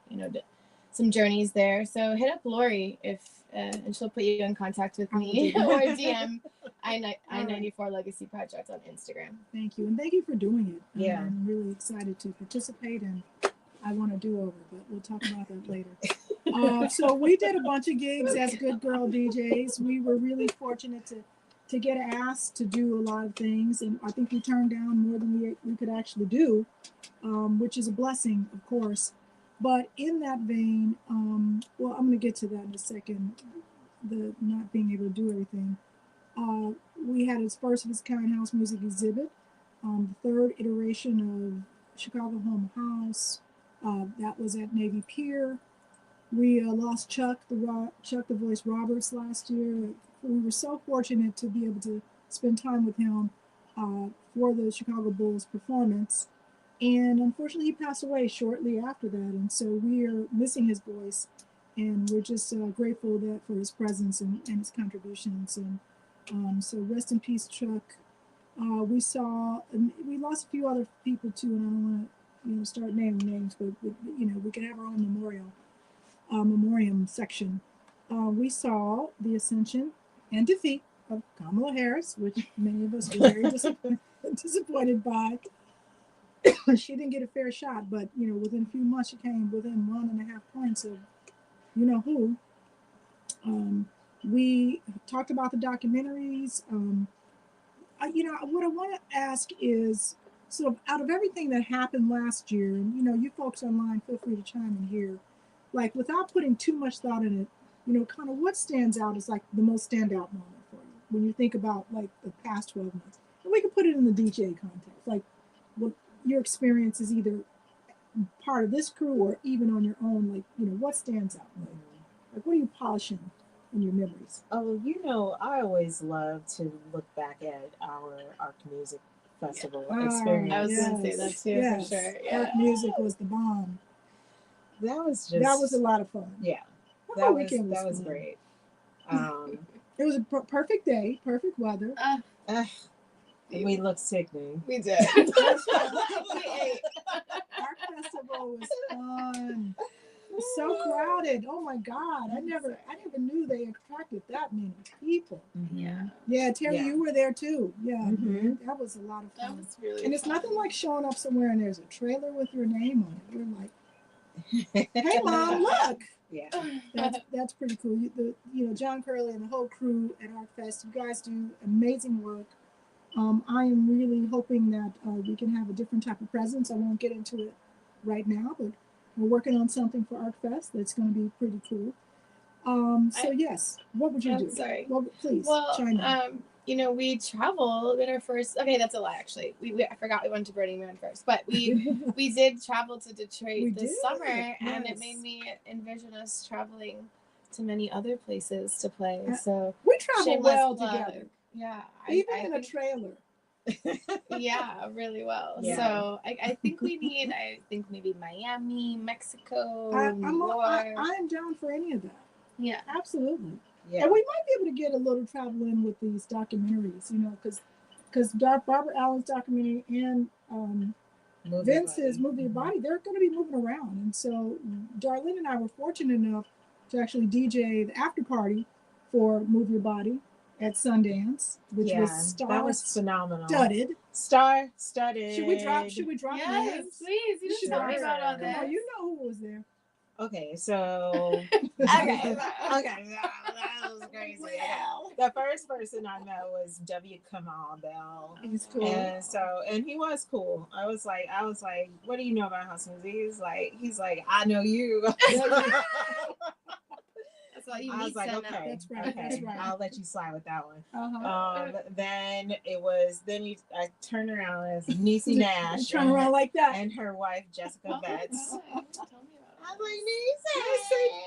some journeys there. So hit up Lori and she'll put you in contact with me or DM I-94 Legacy Project on Instagram. Thank you, and thank you for doing it. Yeah, I'm really excited to participate, and I want to do over, but we'll talk about that later. So we did a bunch of gigs as Good Girl DJs. We were really fortunate to get asked to do a lot of things, and I think we turned down more than we could actually do, which is a blessing, of course. But in that vein, well, I'm going to get to that in a second, the not being able to do everything. We had its first of its kind house music exhibit, the third iteration of Chicago Home House. That was at Navy Pier. We lost Chuck the Voice Roberts last year. We were so fortunate to be able to spend time with him for the Chicago Bulls performance. And unfortunately, he passed away shortly after that. And so we are missing his voice. And we're just grateful for his presence and his contributions. And so rest in peace, Chuck. We lost a few other people too, and I don't want to start naming names, but we could have our own memorial. memoriam section, we saw the ascension and defeat of Kamala Harris, which many of us were very disappointed by. She didn't get a fair shot, but within a few months, she came within 1.5 points of who. We talked about the documentaries. What I want to ask is, so out of everything that happened last year, and you folks online, feel free to chime in here, like without putting too much thought in it, kind of what stands out is like the most standout moment for you when you think about like the past 12 months. And we can put it in the DJ context, like what your experience is either part of this crew or even on your own, like, what stands out? Like what are you polishing in your memories? Oh, I always love to look back at our Arc Music Festival experience. I was going to say that too, for sure. Yeah. Arc Music was the bomb. That was a lot of fun. Yeah, that was great. It was a perfect day, perfect weather. We looked sickening. We did. Arc Festival was fun. It was so crowded. Oh my God. I never knew they attracted that many people. Yeah. Yeah, Terry, you were there too. Yeah. Mm-hmm. That was a lot of fun. That was really And it's fun. Nothing like showing up somewhere and there's a trailer with your name on it. You're like, hey mom, look. Yeah. That's pretty cool. John Curley and the whole crew at Arc Fest, you guys do amazing work. I am really hoping that we can have a different type of presence. I won't get into it right now, but we're working on something for Arc Fest that's going to be pretty cool. Yes, what would you do? Sorry. Well, please. Well, chime in. We traveled in our first. Okay, that's a lie. Actually, I forgot we went to Burning Man first, but we did travel to Detroit this summer, and it made me envision us traveling to many other places to play. So we travel well together. Yeah, even in a trailer. Yeah, really well. Yeah. So I think we need. I think maybe Miami, Mexico. I'm down for any of that. Yeah, absolutely. Yeah. And we might be able to get a little travel in with these documentaries, because Barbara Allen's documentary and Vince's Movie Your Body, they're going to be moving around. And so Darlene and I were fortunate enough to actually DJ the after party for Move Your Body at Sundance, which was that was phenomenal. Star-studded. Should we drop yes, names? Please. You should tell me about all that. Come on, you know who was there. Okay, so okay, that was crazy. Well. The first person I met was W. Kamal Bell. He's cool. And he was cool. I was like, what do you know about house music? He's like, I know you. I was like, okay, that's right. I'll let you slide with that one. Uh-huh. Then I turned around as Niecy Nash. Turn around like that. And her wife, Jessica Betts. Tell me about it. I was like, Niecy.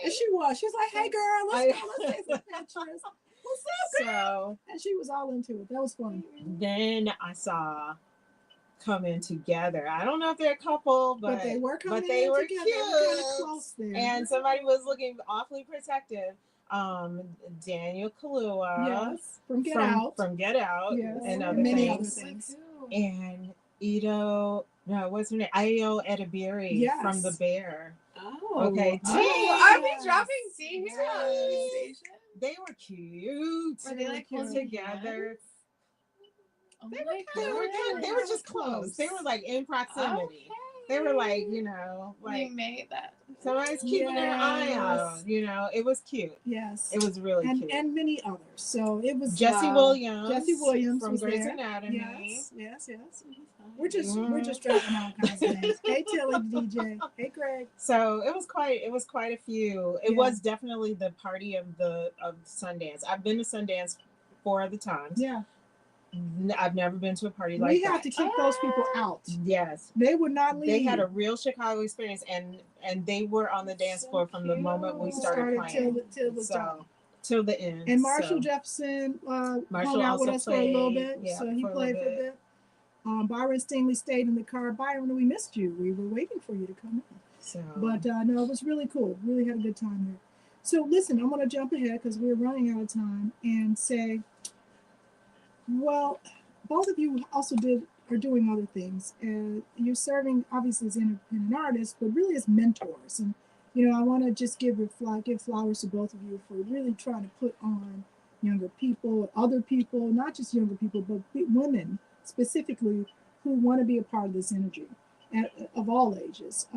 And she was like, hey girl, let's take some pictures. What's up, girl? And she was all into it. That was fun. Then I saw Coming Together. I don't know if they're a couple, but they were coming together. They were cute. They were kind of close there. And somebody was looking awfully protective. Daniel Kaluuya from Get Out, and other things. And what's her name? Ayo Edebiri from The Bear. Oh, okay. Are we dropping tea here on the station? They were cute. Were they like close together? Oh they were just close. They were like in proximity. Okay. They were like, we made that. Somebody's keeping their eye out. It was cute. Yes. It was really cute. And many others. So it was Jesse Williams from Grey's Anatomy. Yes. We're just dropping all kinds of names. Hey Tilly DJ. Hey Greg. So it was quite a few. It was definitely the party of Sundance. I've been to Sundance 4 other times. Yeah. I've never been to a party like that. We have to kick those people out. Yes. They would not leave. They had a real Chicago experience, and they were on the dance floor from the moment we started playing. Till the end. And Marshall Jefferson hung out with us for a little bit. Yeah, so he played for a bit. Byron Stingley stayed in the car. Byron, we missed you. We were waiting for you to come in. But no, it was really cool. Really had a good time there. So listen, I'm going to jump ahead because we're running out of time and say, well, both of you also are doing other things. You're serving obviously as independent artists, but really as mentors. I want to just give flowers to both of you for really trying to put on younger people, other people, not just younger people, but women specifically who want to be a part of this energy of all ages.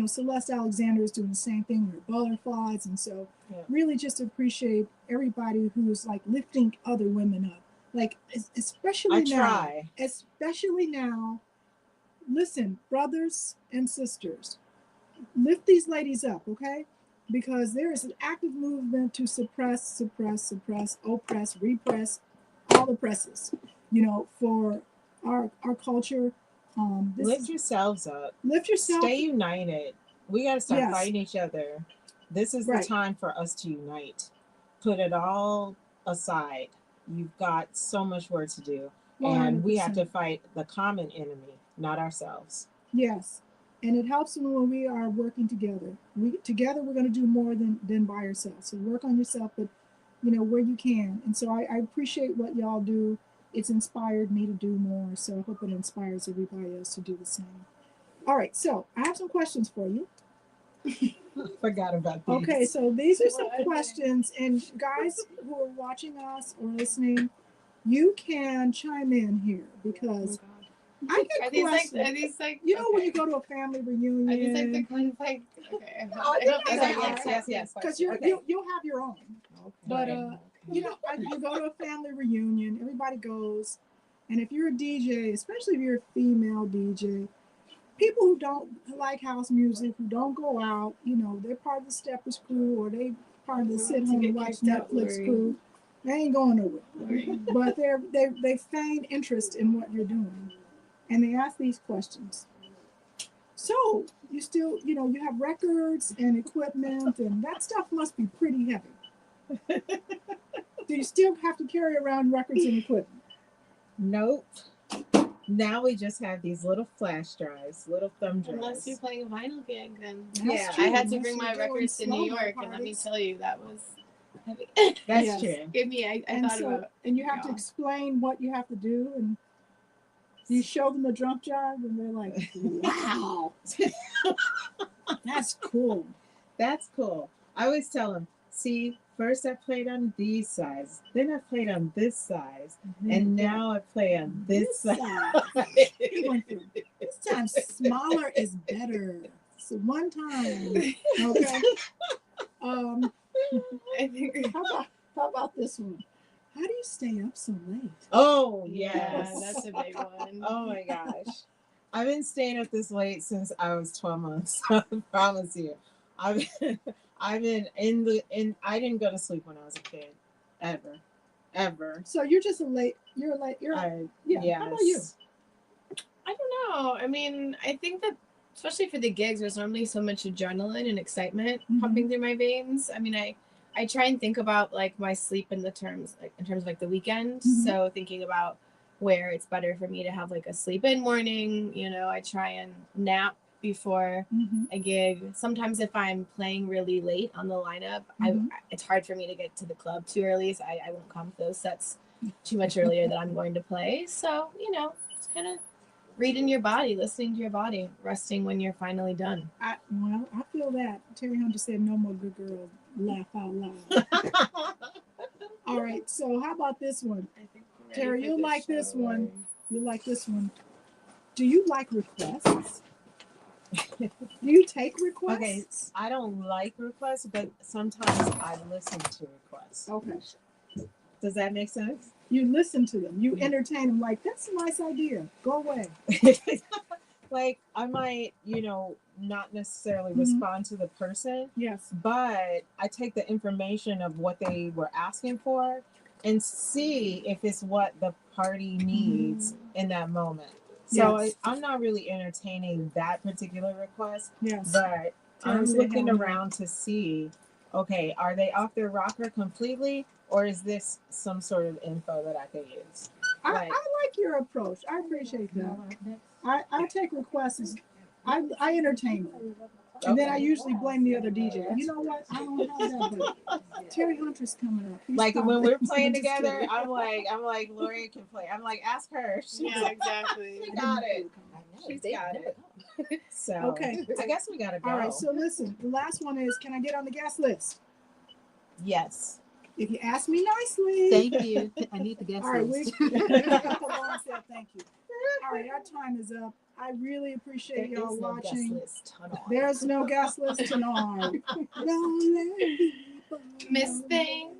Celeste Alexander is doing the same thing with her butterflies. And so really just appreciate everybody who's like lifting other women up. Like, especially now, listen, brothers and sisters, lift these ladies up, okay? Because there is an active movement to suppress, oppress, repress, all the presses, for our culture. Lift yourselves up. Lift yourself. Stay united. We got to stop fighting each other. This is the time for us to unite. Put it all aside. You've got so much work to do. 100%. And we have to fight the common enemy, not ourselves. Yes. And it helps when we are working together. Together we're going to do more than by ourselves. So work on yourself, but where you can. And so I appreciate what y'all do. It's inspired me to do more. So I hope it inspires everybody else to do the same. All right. So I have some questions for you. Forgot about these. Okay. So these are some questions. And guys who are watching us or listening, you can chime in here because I get questions. Are these like when you go to a family reunion? Are these like the kind of like okay? Yes. Because you'll have your own. Okay. But you go to a family reunion, everybody goes, and if you're a DJ, especially if you're a female DJ, people who don't like house music, who don't go out, they're part of the Steppers crew or they part of the sit home and watch Netflix crew. They ain't going nowhere. But they feign interest in what you're doing. And they ask these questions. So you still, you have records and equipment, and that stuff must be pretty heavy. Do you still have to carry around records and equipment? Nope. Now we just have these little flash drives, little thumb drives. Unless you're playing a vinyl gig, then That's true. I had to bring my records to New York, and let me tell you, that was heavy. That's true. Give me, I thought about. And you have to explain what you have to do, and you show them the drum job, and they're like, "Wow, that's cool." That's cool. I always tell them, see, first I played on these sides, then I played on this size, and now I play on this side. This time, smaller is better. So one time, okay. I think. How about this one? How do you stay up so late? Oh, yeah, that's a big one. Oh my gosh. I've been staying up this late since I was 12 months. I promise you. I've been I didn't go to sleep when I was a kid. Ever. So you're just How about you? I don't know. I mean, I think that especially for the gigs, there's normally so much adrenaline and excitement pumping through my veins. I mean, I try and think about like my sleep in terms of like the weekend. So thinking about where it's better for me to have like a sleep in morning, I try and nap before a gig. Sometimes if I'm playing really late on the lineup, it's hard for me to get to the club too early. So I won't come to those sets too much earlier than I'm going to play. So, it's kind of reading your body, listening to your body, resting when you're finally done. I feel that. Terry Hunter said, "No more good girl, laugh out loud." All right, so how about this one? Terry, you'll like this one. You'll like this one. Do you like requests? Do you take requests? Okay, I don't like requests, but sometimes I listen to requests. Okay. Does that make sense? You listen to them. You entertain them like, that's a nice idea. Go away. Like, I might, not necessarily respond to the person. Yes. But I take the information of what they were asking for and see if it's what the party needs in that moment. So I'm not really entertaining that particular request. Yes. But I'm looking around to see, okay, are they off their rocker completely? Or is this some sort of info that I can use? I like your approach. I appreciate that. I take requests. I entertain them. And then I usually blame the other DJ. You know what? I don't have that. But Terry Hunter's coming up. He's like when we're playing together, I'm like, Lori can play. I'm like, ask her. Yeah, exactly. She got it. She's got it. So Okay. I guess we gotta go. All right. So listen, the last one is, can I get on the guest list? Yes. If you ask me nicely. Thank you. I need the guest All right, list. Lauren said thank you. All right, our time is up. I really appreciate There y'all is no watching. guest list tonight. There's no guest list tonight. Lonely people. Miss Thing.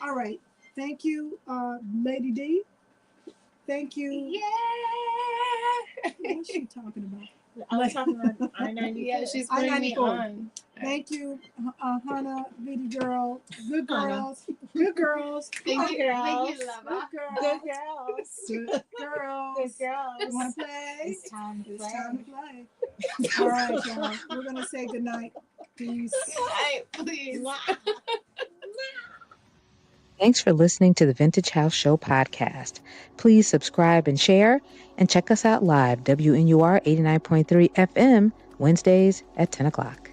All right, thank you, Lady D. Thank you. Yeah. What's she talking about? I was talking about I-94. Yeah, she's putting me I-94. on. Thank you, Hannah, Vidi girl. Good Hannah. girls. Good girls. Thank you, girls. Lava. Good Good girls. girls. Good girls. Good girls. You want to play? It's time to It's play. time to play. All right, y'all. We're going to say goodnight. Peace. Hi, please. Thanks for listening to the Vintage House Show podcast. Please subscribe and share, and check us out live, WNUR 89.3 FM, Wednesdays at 10 o'clock.